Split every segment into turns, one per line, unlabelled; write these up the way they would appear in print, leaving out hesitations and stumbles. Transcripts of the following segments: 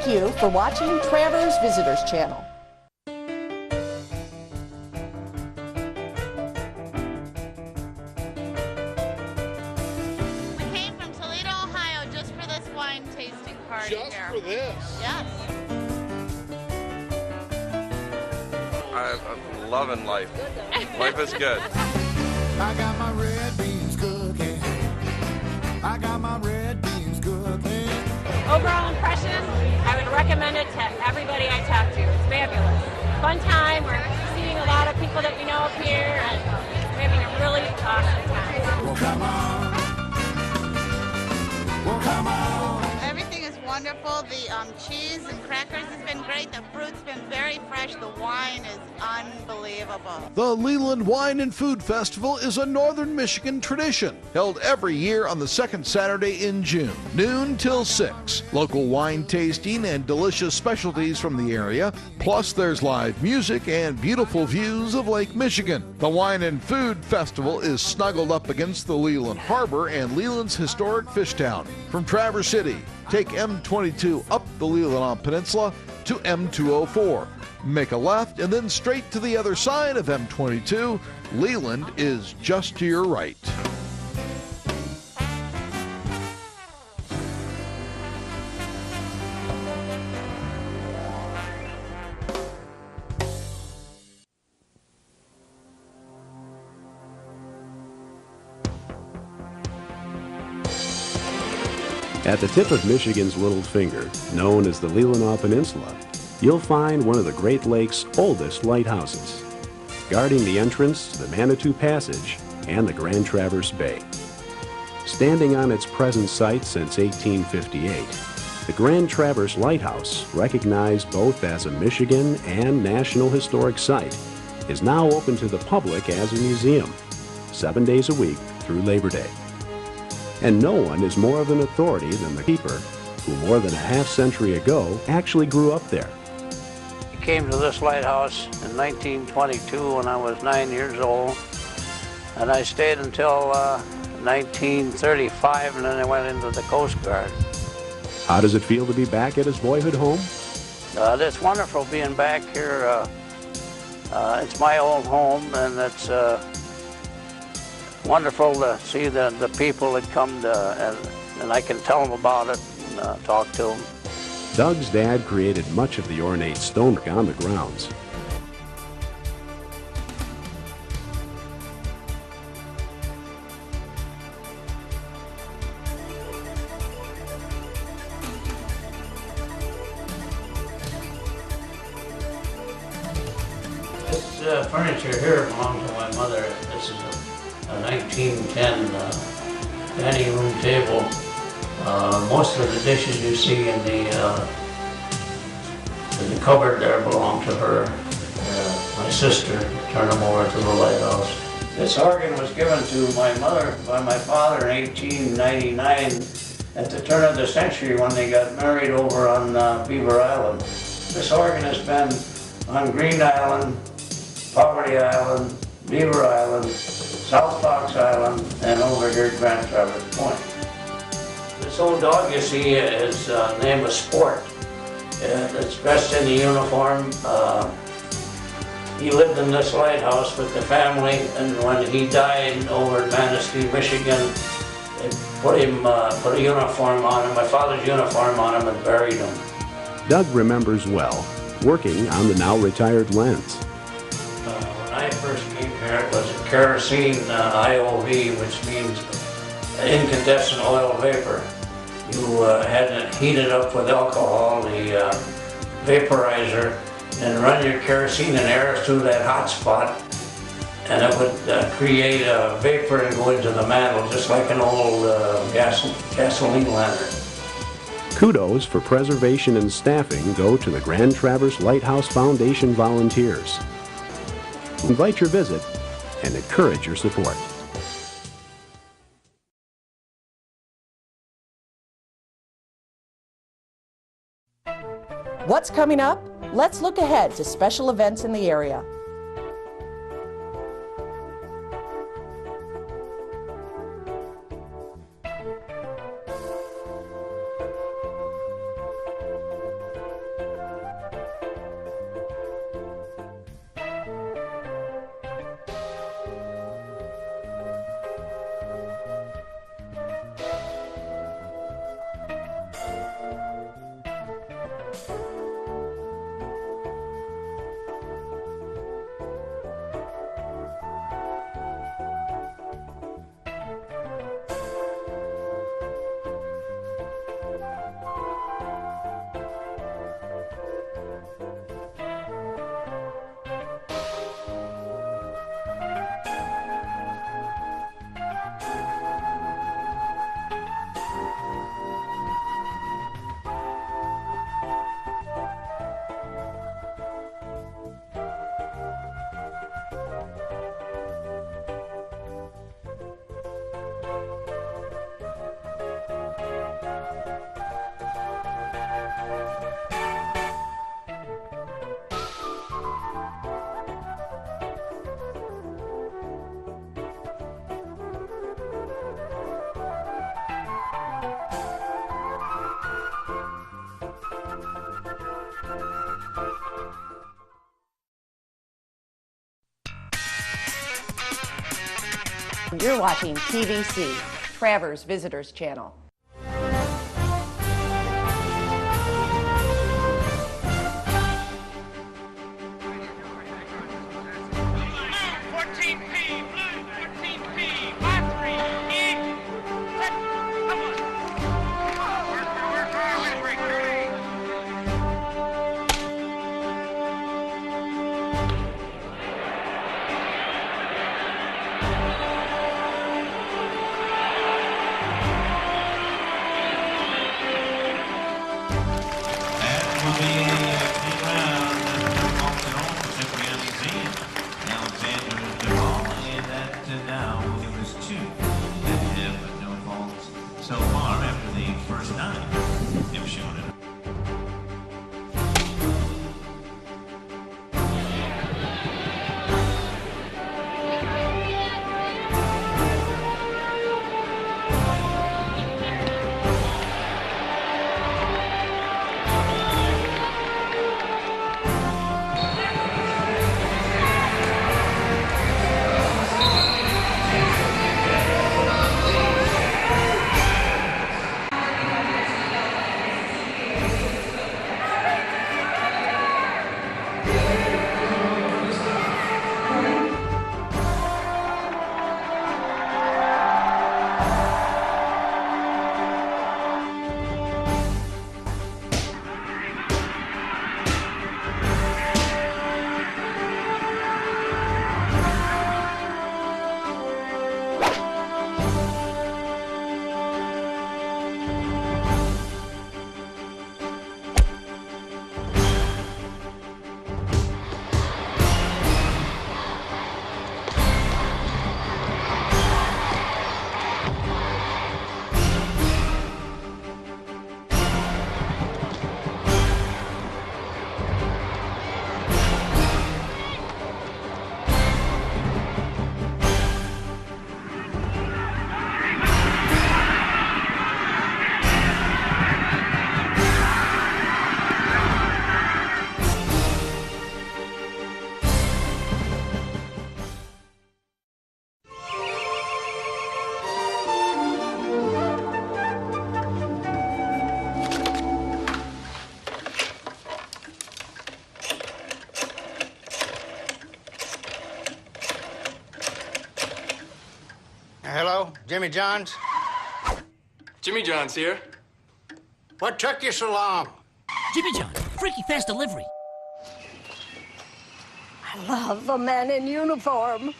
Thank you for watching Traverse Visitors Channel.
We came from Toledo, Ohio just for this wine tasting party
Just
here.
for this?
Yes.
I'm loving life. Life is good.
I got my red beans cooking. I got my red beans cooking.
Overall impression, I would recommend it to everybody I talk to. It's fabulous. Fun time. We're seeing a lot of people that we know up here, and we're having a really awesome time.
Well, come on. Well, come on.
Everything is wonderful. The cheese and crackers has been great. The fruit's been very fresh. The wine is unbelievable.
The Leland Wine and Food Festival is a Northern Michigan tradition held every year on the second Saturday in June, noon till 6. Local wine tasting and delicious specialties from the area, plus there's live music and beautiful views of Lake Michigan. The Wine and Food Festival is snuggled up against the Leland Harbor and Leland's historic fish town. From Traverse City, take M22 up the Leelanau Peninsula to M204. Make a left and then straight to the other side of M22. Leland is just to your right.
At the tip of Michigan's little finger, known as the Leelanau Peninsula, you'll find one of the Great Lakes' oldest lighthouses, guarding the entrance to the Manitou Passage and the Grand Traverse Bay. Standing on its present site since 1858, the Grand Traverse Lighthouse, recognized both as a Michigan and National Historic Site, is now open to the public as a museum, 7 days a week through Labor Day. And no one is more of an authority than the keeper, who more than a half-century ago actually grew up there.
I came to this lighthouse in 1922 when I was 9 years old, and I stayed until 1935, and then I went into the Coast Guard.
How does it feel to be back at his boyhood home?
It's wonderful being back here. It's my old home, and it's wonderful to see the people that come to, and I can tell them about it and talk to them.
Doug's dad created much of the ornate stonework on the grounds.
This furniture here belonged to my mother. This is a 1910 dining room table. Most of the dishes you see in the cupboard there belong to her. My sister turned them over to the lighthouse. This organ was given to my mother by my father in 1899 at the turn of the century when they got married over on Beaver Island. This organ has been on Green Island, Poverty Island, Beaver Island, South Fox Island, and over here at Grand Traverse Point. This old dog you see is named Sport. It's dressed in the uniform. He lived in this lighthouse with the family, and when he died over in Manistee, Michigan, they put a uniform on him, my father's uniform on him, and buried him.
Doug remembers well, working on the now retired lens.
When I first came here, it was a kerosene IOV, which means incandescent oil vapor. You had it heated up with alcohol, the vaporizer, and run your kerosene and air through that hot spot, and it would create a vapor and go into the mantle, just like an old gasoline lantern.
Kudos for preservation and staffing go to the Grand Traverse Lighthouse Foundation volunteers. Invite your visit and encourage your support.
What's coming up? Let's look ahead to special events in the area. You're watching TVC, Travers Visitors Channel.
Hello, Jimmy John's?
Jimmy John's here.
What took you so long?
Jimmy John's, freaky fast delivery.
I love the man in uniform.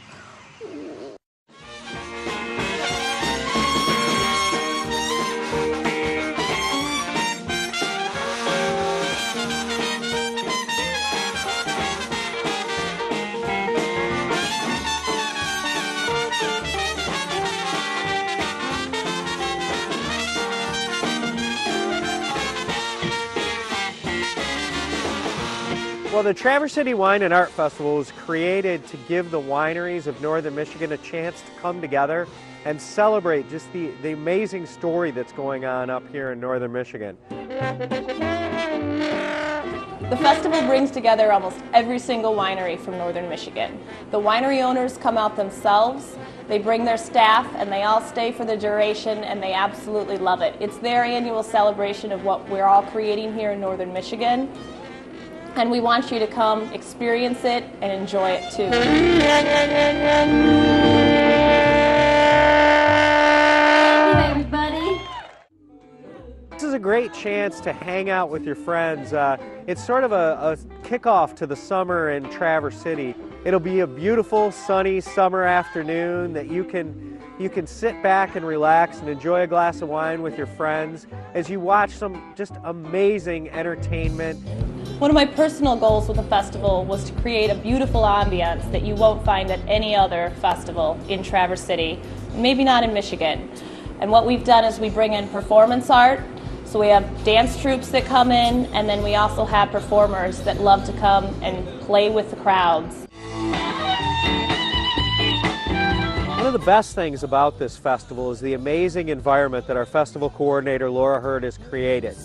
Well, the Traverse City Wine and Art Festival was created to give the wineries of Northern Michigan a chance to come together and celebrate just the amazing story that's going on up here in Northern Michigan.
The festival brings together almost every single winery from Northern Michigan. The winery owners come out themselves, they bring their staff, and they all stay for the duration, and they absolutely love it. It's their annual celebration of what we're all creating here in Northern Michigan. And we want you to come experience it and enjoy it too.
Hey, everybody.
This is a great chance to hang out with your friends. It's sort of a kickoff to the summer in Traverse City. It'll be a beautiful, sunny summer afternoon that you can sit back and relax and enjoy a glass of wine with your friends as you watch some just amazing entertainment.
One of my personal goals with the festival was to create a beautiful ambiance that you won't find at any other festival in Traverse City, maybe not in Michigan. And what we've done is we bring in performance art, so we have dance troupes that come in, and then we also have performers that love to come and play with the crowds.
One of the best things about this festival is the amazing environment that our festival coordinator Laura Hurd has created.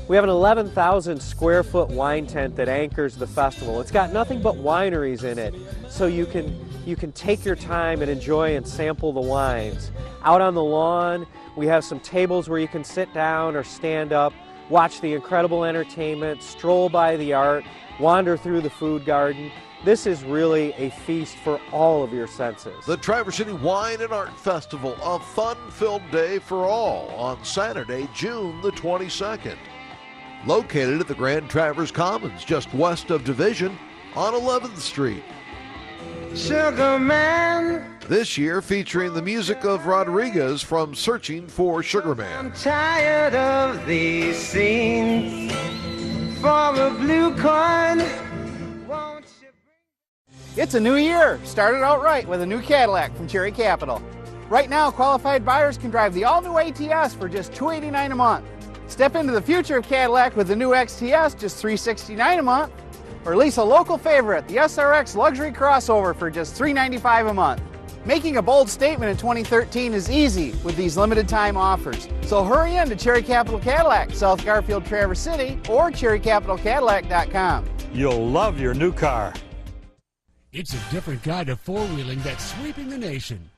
We have an 11,000 square foot wine tent that anchors the festival. It's got nothing but wineries in it, so you can you can take your time and enjoy and sample the wines. Out on the lawn, we have some tables where you can sit down or stand up, watch the incredible entertainment, stroll by the art, wander through the food garden. This is really a feast for all of your senses.
The Traverse City Wine and Art Festival, a fun-filled day for all on Saturday, June the 22nd. Located at the Grand Traverse Commons, just west of Division on 11th Street.
Sugar Man,
This year featuring the music of Rodriguez from Searching for Sugar Man.
tired of these scenes. For a blue coin, won't you?
It's a new year. Started out right with a new Cadillac from Cherry Capital. Right now, qualified buyers can drive the all-new ATS for just $289 a month. Step into the future of Cadillac with the new XTS, just $369 a month. Or lease a local favorite, the SRX Luxury Crossover for just $395 a month. Making a bold statement in 2013 is easy with these limited time offers. So hurry in to Cherry Capital Cadillac, South Garfield, Traverse City, or cherrycapitalcadillac.com.
You'll love your new car.
It's a different kind of four-wheeling that's sweeping the nation.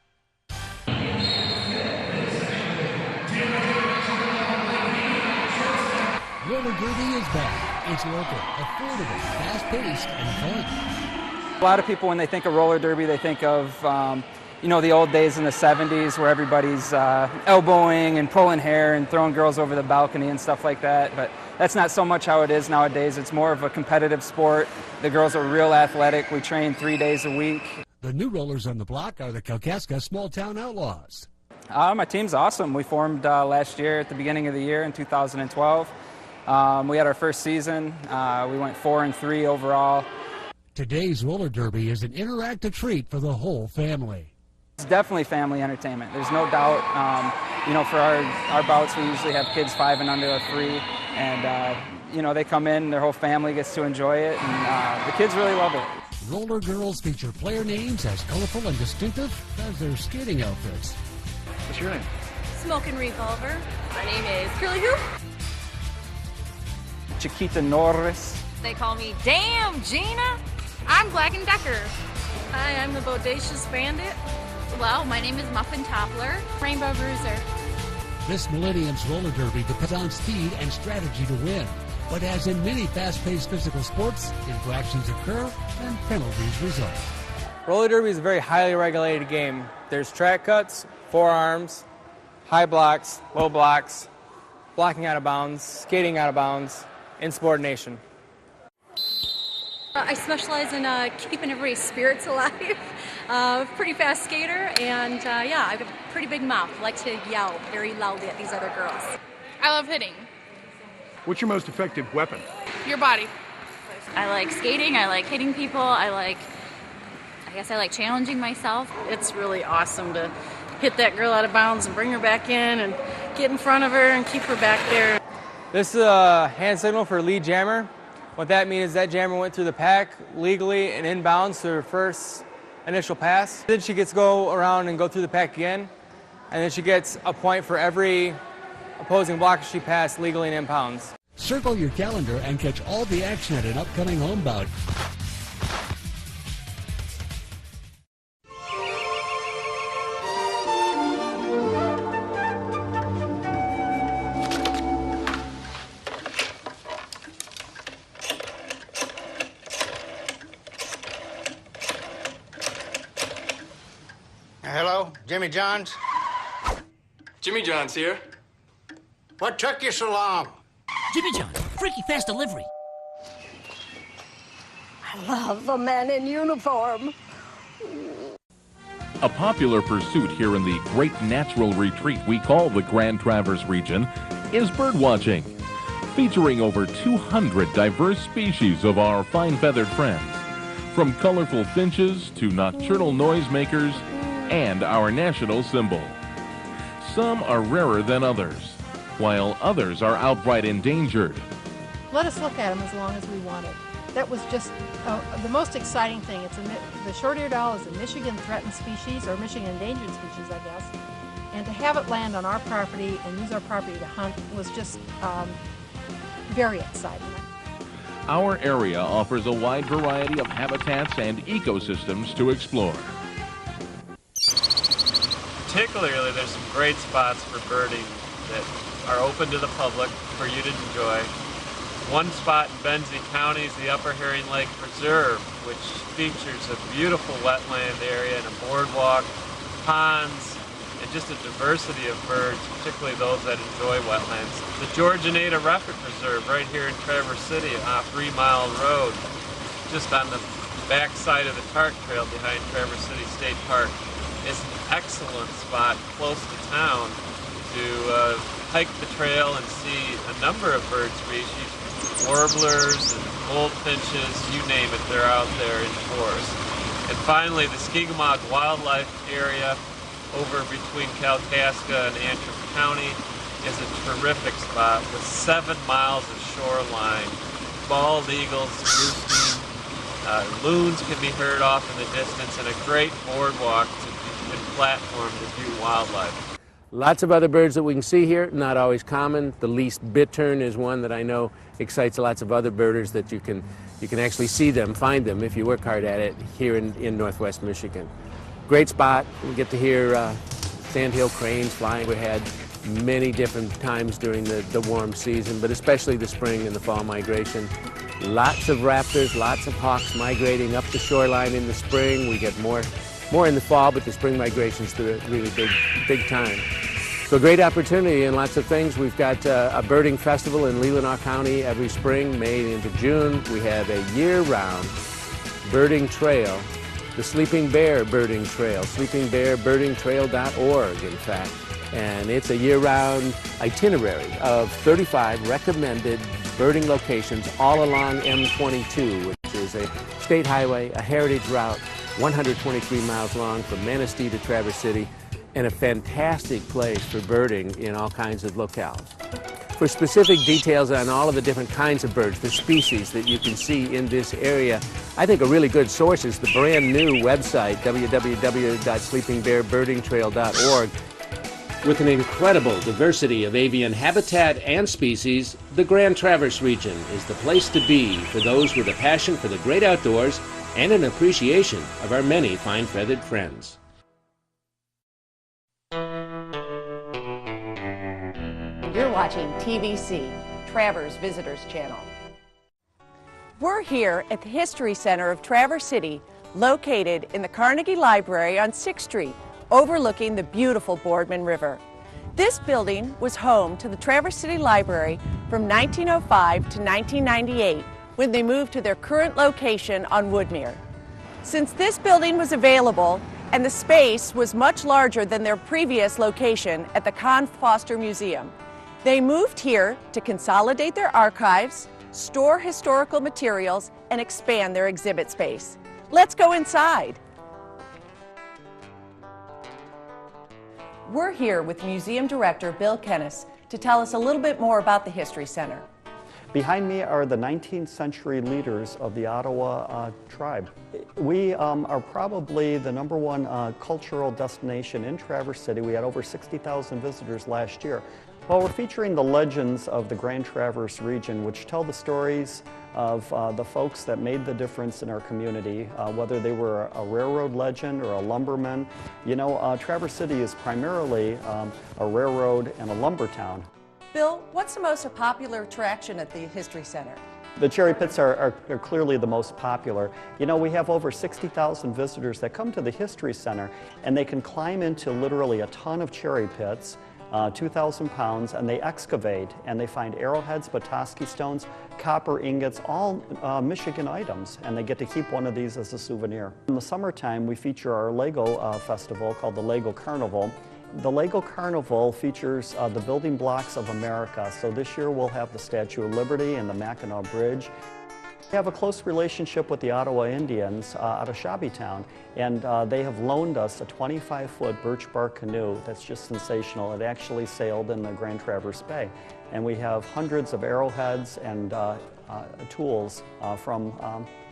Roller Derby is back. It's local, affordable, fast-paced, and fun.
A lot of people, when they think of roller derby, they think of, the old days in the 70s where everybody's elbowing and pulling hair and throwing girls over the balcony and stuff like that. But that's not so much how it is nowadays. It's more of a competitive sport. The girls are real athletic. We train 3 days a week.
The new rollers on the block are the Kalkaska Small Town Outlaws.
My team's awesome. We formed last year at the beginning of the year in 2012. We had our first season. We went 4-3 overall.
Today's roller derby is an interactive treat for the whole family.
It's definitely family entertainment. There's no doubt. For our bouts, we usually have kids 5 and under are free. And, they come in, their whole family gets to enjoy it. And the kids really love it.
Roller girls feature player names as colorful and distinctive as their skating outfits.
What's your name?
Smoking Revolver. My name is Curly Hoop.
Chiquita Norris.
They call me Damn Gina. I'm Black and Decker. Hi, I'm the Bodacious Bandit. Well, my name is Muffin Toppler. Rainbow Bruiser.
This millennium's roller derby depends on speed and strategy to win. But as in many fast-paced physical sports, infractions occur and penalties result.
Roller derby is a very highly regulated game. There's track cuts, forearms, high blocks, low blocks, blocking out of bounds, skating out of bounds, insubordination.
I specialize in keeping everybody's spirits alive. Pretty fast skater, and I have a pretty big mouth. I like to yell very loudly at these other girls.
I love hitting.
What's your most effective weapon?
Your body.
I like skating, I like hitting people, I guess I like challenging myself.
It's really awesome to hit that girl out of bounds and bring her back in and get in front of her and keep her back there.
This is a hand signal for lead jammer. What that means is that jammer went through the pack legally and inbounds to her first initial pass. Then she gets to go around and go through the pack again, and then she gets a point for every opposing blocker she passed legally and inbounds.
Circle your calendar and catch all the action at an upcoming home bout.
Hello, Jimmy John's?
Jimmy John's here.
What took you so long?
Jimmy John, freaky fast delivery.
I love the men in uniform.
A popular pursuit here in the great natural retreat we call the Grand Traverse region is birdwatching, featuring over 200 diverse species of our fine-feathered friends, from colorful finches to nocturnal noisemakers and our national symbol. Some are rarer than others, while others are outright endangered.
Let us look at them as long as we wanted. That was just the most exciting thing. The short-eared owl is a Michigan threatened species, or Michigan endangered species, I guess. And to have it land on our property and use our property to hunt was just very exciting.
our area offers a wide variety of habitats and ecosystems to explore.
Particularly, there's some great spots for birding that are open to the public for you to enjoy. One spot in Benzie County is the Upper Herring Lake Preserve, which features a beautiful wetland area and a boardwalk, ponds, and just a diversity of birds, particularly those that enjoy wetlands. The Georgianata Refuge Preserve right here in Traverse City off 3 Mile Road, just on the back side of the Tark Trail behind Traverse City State Park, is an excellent spot close to town to hike the trail and see a number of bird species, warblers and goldfinches, you name it, they're out there in force. And finally, the Skigmog Wildlife Area over between Kalkaska and Antrim County is a terrific spot with 7 miles of shoreline. Bald eagles roosting, loons can be heard off in the distance, and a great boardwalk and platform to view wildlife.
Lots of other birds that we can see here, not always common. The least bittern is one that I know excites lots of other birders, that you can actually see them, find them if you work hard at it here in Northwest Michigan. Great spot. We get to hear sandhill cranes flying overhead many different times during the warm season, but especially the spring and the fall migration. Lots of raptors, lots of hawks migrating up the shoreline in the spring. We get more in the fall, but the spring migration's the really big time. So great opportunity and lots of things. We've got a birding festival in Leelanau County every spring, May into June. We have a year-round birding trail, the Sleeping Bear Birding Trail, sleepingbearbirdingtrail.org, in fact. And it's a year-round itinerary of 35 recommended birding locations all along M22, which is a state highway, a heritage route, 123 miles long from Manistee to Traverse City, and a fantastic place for birding in all kinds of locales. For specific details on all of the different kinds of birds, the species that you can see in this area, I think a really good source is the brand new website, www.sleepingbearbirdingtrail.org. With an incredible diversity of avian habitat and species, the Grand Traverse region is the place to be for those with a passion for the great outdoors and an appreciation of our many fine-feathered friends.
You're watching TVC, Traverse Visitors Channel. We're here at the History Center of Traverse City, located in the Carnegie Library on 6th Street, overlooking the beautiful Boardman River. This building was home to the Traverse City Library from 1905 to 1998, when they moved to their current location on Woodmere. Since this building was available and the space was much larger than their previous location at the Con Foster Museum, they moved here to consolidate their archives, store historical materials, and expand their exhibit space. Let's go inside. We're here with Museum Director Bill Kennis to tell us a little bit more about the History Center.
Behind me are the 19th century leaders of the Ottawa tribe. We are probably the #1 cultural destination in Traverse City. We had over 60,000 visitors last year. Well, we're featuring the legends of the Grand Traverse region, which tell the stories of the folks that made the difference in our community, whether they were a railroad legend or a lumberman. You know, Traverse City is primarily a railroad and a lumber town.
Bill, what's the most popular attraction at the History Center?
The cherry pits are clearly the most popular. You know, we have over 60,000 visitors that come to the History Center, and they can climb into literally a ton of cherry pits, 2,000 pounds, and they excavate, and they find arrowheads, Petoskey stones, copper ingots, all Michigan items, and they get to keep one of these as a souvenir. In the summertime, we feature our Lego festival called the Lego Carnival. The Lego Carnival features the building blocks of America. So this year we'll have the Statue of Liberty and the Mackinac Bridge. We have a close relationship with the Ottawa Indians out of Shabbytown, and they have loaned us a 25-foot birch bark canoe that's just sensational. It actually sailed in the Grand Traverse Bay. And we have hundreds of arrowheads and tools from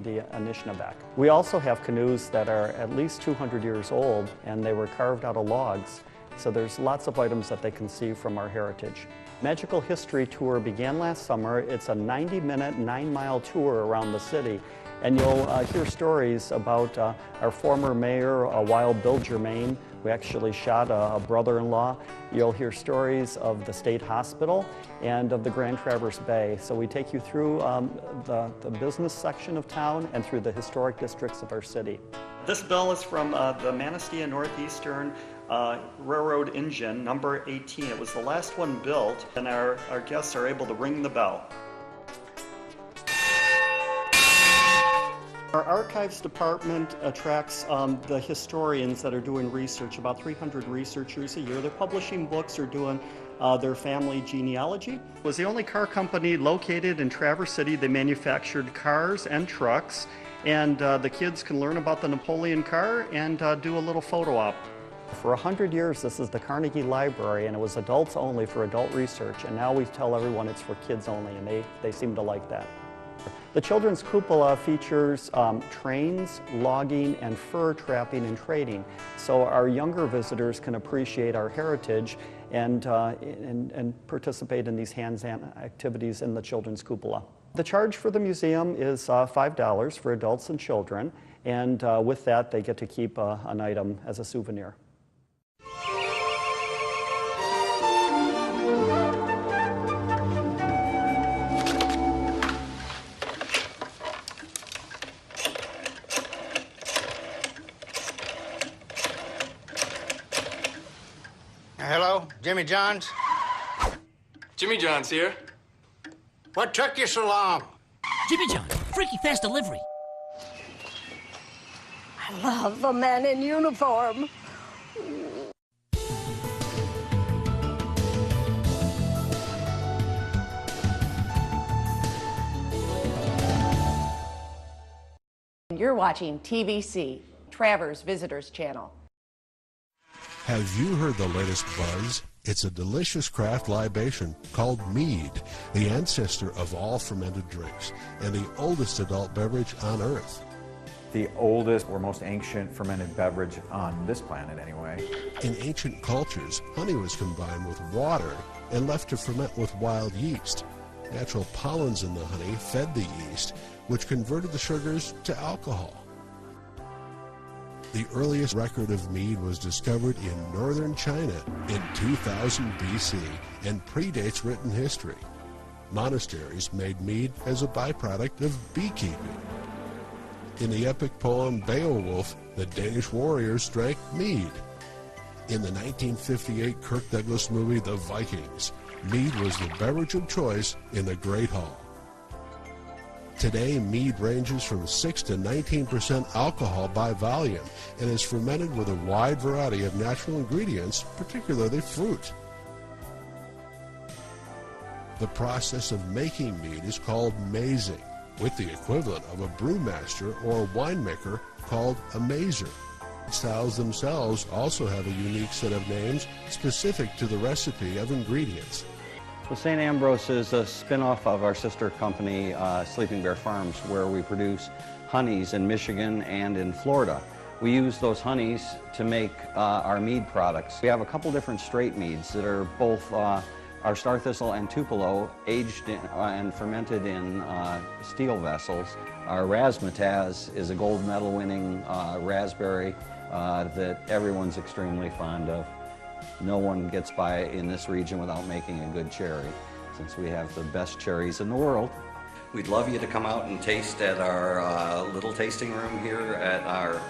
the Anishinaabeg. We also have canoes that are at least 200 years old, and they were carved out of logs. So there's lots of items that they can see from our heritage. Magical History Tour began last summer. It's a 90-minute, 9-mile tour around the city. And you'll hear stories about our former mayor, Wild Bill Germain, who actually shot a brother-in-law. You'll hear stories of the State Hospital and of the Grand Traverse Bay. So we take you through the business section of town and through the historic districts of our city. This bell is from the Manistee and Northeastern Railroad engine, number 18. It was the last one built, and our guests are able to ring the bell. Our archives department attracts the historians that are doing research, about 300 researchers a year. They're publishing books or doing their family genealogy. It was the only car company located in Traverse City. They manufactured cars and trucks, and the kids can learn about the Napoleon car and do a little photo op. For 100 years, this is the Carnegie Library, and it was adults only for adult research, and now we tell everyone it's for kids only, and they seem to like that. The Children's Cupola features trains, logging, and fur trapping and trading. So our younger visitors can appreciate our heritage and participate in these hands-on activities in the Children's Cupola. The charge for the museum is $5 for adults and children, and with that they get to keep an item as a souvenir.
Hello, Jimmy John's?
Jimmy John's here.
What took you so long?
Jimmy John, freaky fast delivery.
I love a man in uniform.
You're watching TVC, Travers Visitors Channel.
Have you heard the latest buzz? It's a delicious craft libation called mead, the ancestor of all fermented drinks and the oldest adult beverage on Earth.
The oldest or most ancient fermented beverage on this planet anyway.
In ancient cultures, honey was combined with water and left to ferment with wild yeast. Natural pollens in the honey fed the yeast, which converted the sugars to alcohol. The earliest record of mead was discovered in northern China in 2000 BC and predates written history. Monasteries made mead as a byproduct of beekeeping. In the epic poem Beowulf, the Danish warriors drank mead. In the 1958 Kirk Douglas movie The Vikings, mead was the beverage of choice in the Great Hall. Today, mead ranges from 6 to 19% alcohol by volume and is fermented with a wide variety of natural ingredients, particularly fruit. The process of making mead is called mazing, with the equivalent of a brewmaster or a winemaker called a mazer. Styles themselves also have a unique set of names specific to the recipe of ingredients.
Well, St. Ambrose is a spin-off of our sister company, Sleeping Bear Farms, where we produce honeys in Michigan and in Florida. We use those honeys to make our mead products. We have a couple different straight meads that are both our Star Thistle and Tupelo, aged and fermented in steel vessels. Our Razzmatazz is a gold medal winning raspberry that everyone's extremely fond of. No one gets by in this region without making a good cherry, since we have the best cherries in the world.
We'd love you to come out and taste at our little tasting room here at our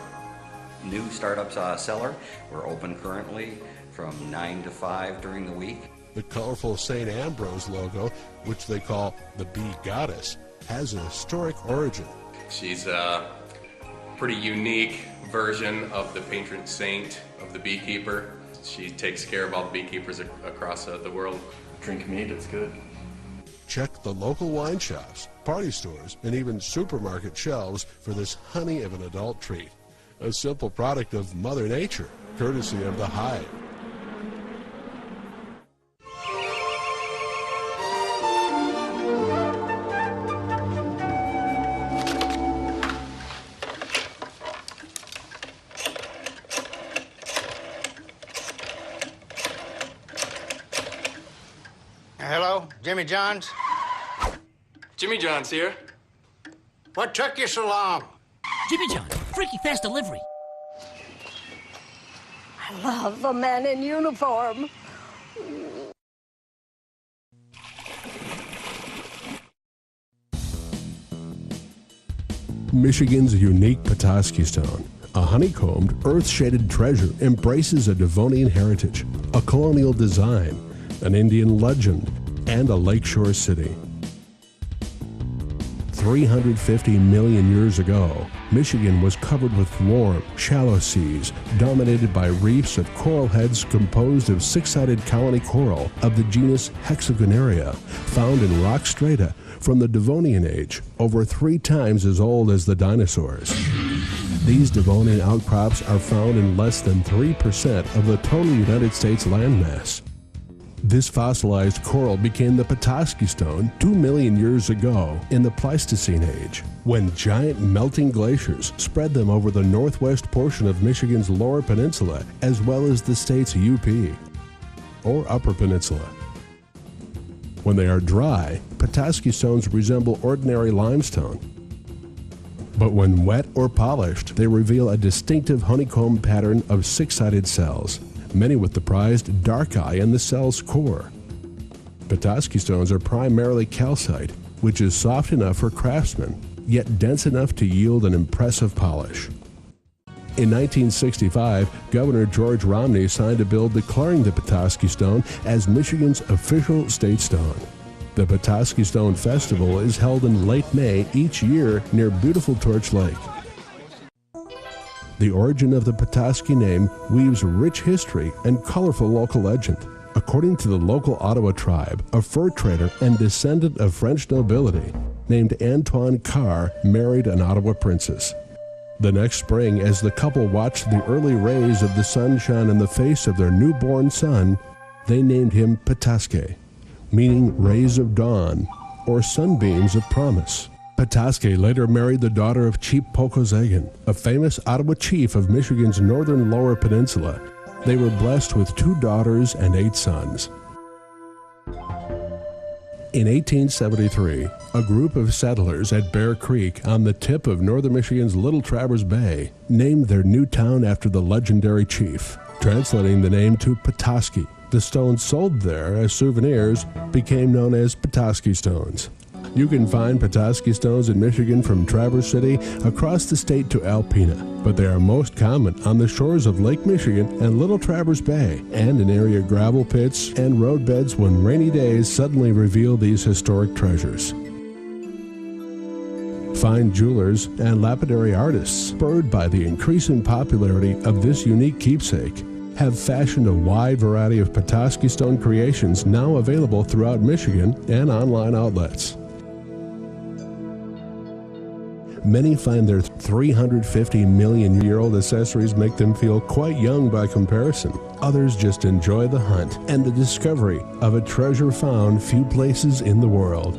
new startups cellar. We're open currently from 9 to 5 during the week.
The colorful St. Ambrose logo, which they call the Bee Goddess, has a historic origin.
She's a pretty unique version of the patron saint of the beekeeper. She takes care of all the beekeepers across the world.
Drink mead, it's good.
Check the local wine shops, party stores, and even supermarket shelves for this honey of an adult treat. A simple product of Mother Nature, courtesy of the Hive.
Hello, Jimmy John's?
Jimmy John's here.
What took you so long?
Jimmy John, freaky fast delivery.
I love a man in uniform.
Michigan's unique Petoskey Stone, a honeycombed, earth-shaded treasure, embraces a Devonian heritage, a colonial design, an Indian legend, and a lakeshore city. 350 million years ago, Michigan was covered with warm, shallow seas, dominated by reefs of coral heads composed of six-sided colony coral of the genus Hexagonaria, found in rock strata from the Devonian age, over 3 times as old as the dinosaurs. These Devonian outcrops are found in less than 3% of the total United States landmass. This fossilized coral became the Petoskey Stone 2 million years ago in the Pleistocene age, when giant melting glaciers spread them over the northwest portion of Michigan's Lower Peninsula, as well as the state's UP, or Upper Peninsula. When they are dry, Petoskey stones resemble ordinary limestone. But when wet or polished, they reveal a distinctive honeycomb pattern of 6-sided cells, many with the prized dark eye in the cell's core. Petoskey stones are primarily calcite, which is soft enough for craftsmen, yet dense enough to yield an impressive polish. In 1965, Governor George Romney signed a bill declaring the Petoskey Stone as Michigan's official state stone. The Petoskey Stone Festival is held in late May each year near beautiful Torch Lake. The origin of the Petoskey name weaves rich history and colorful local legend. According to the local Ottawa tribe, a fur trader and descendant of French nobility named Antoine Carr married an Ottawa princess. The next spring, as the couple watched the early rays of the sun shine in the face of their newborn son, they named him Petoskey, meaning rays of dawn or sunbeams of promise. Petoskey later married the daughter of Chief Pokozagan, a famous Ottawa chief of Michigan's northern Lower Peninsula. They were blessed with 2 daughters and 8 sons. In 1873, a group of settlers at Bear Creek on the tip of northern Michigan's Little Traverse Bay named their new town after the legendary chief, translating the name to Petoskey. The stones sold there as souvenirs became known as Petoskey stones. You can find Petoskey stones in Michigan from Traverse City across the state to Alpena, but they are most common on the shores of Lake Michigan and Little Traverse Bay, and in area gravel pits and roadbeds when rainy days suddenly reveal these historic treasures. Fine jewelers and lapidary artists, spurred by the increasing popularity of this unique keepsake, have fashioned a wide variety of Petoskey stone creations now available throughout Michigan and online outlets. Many find their 350 million year old accessories make them feel quite young by comparison. Others just enjoy the hunt and the discovery of a treasure found few places in the world.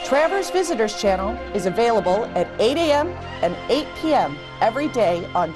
Travers Visitors Channel is available at 8 a.m. and 8 p.m. every day on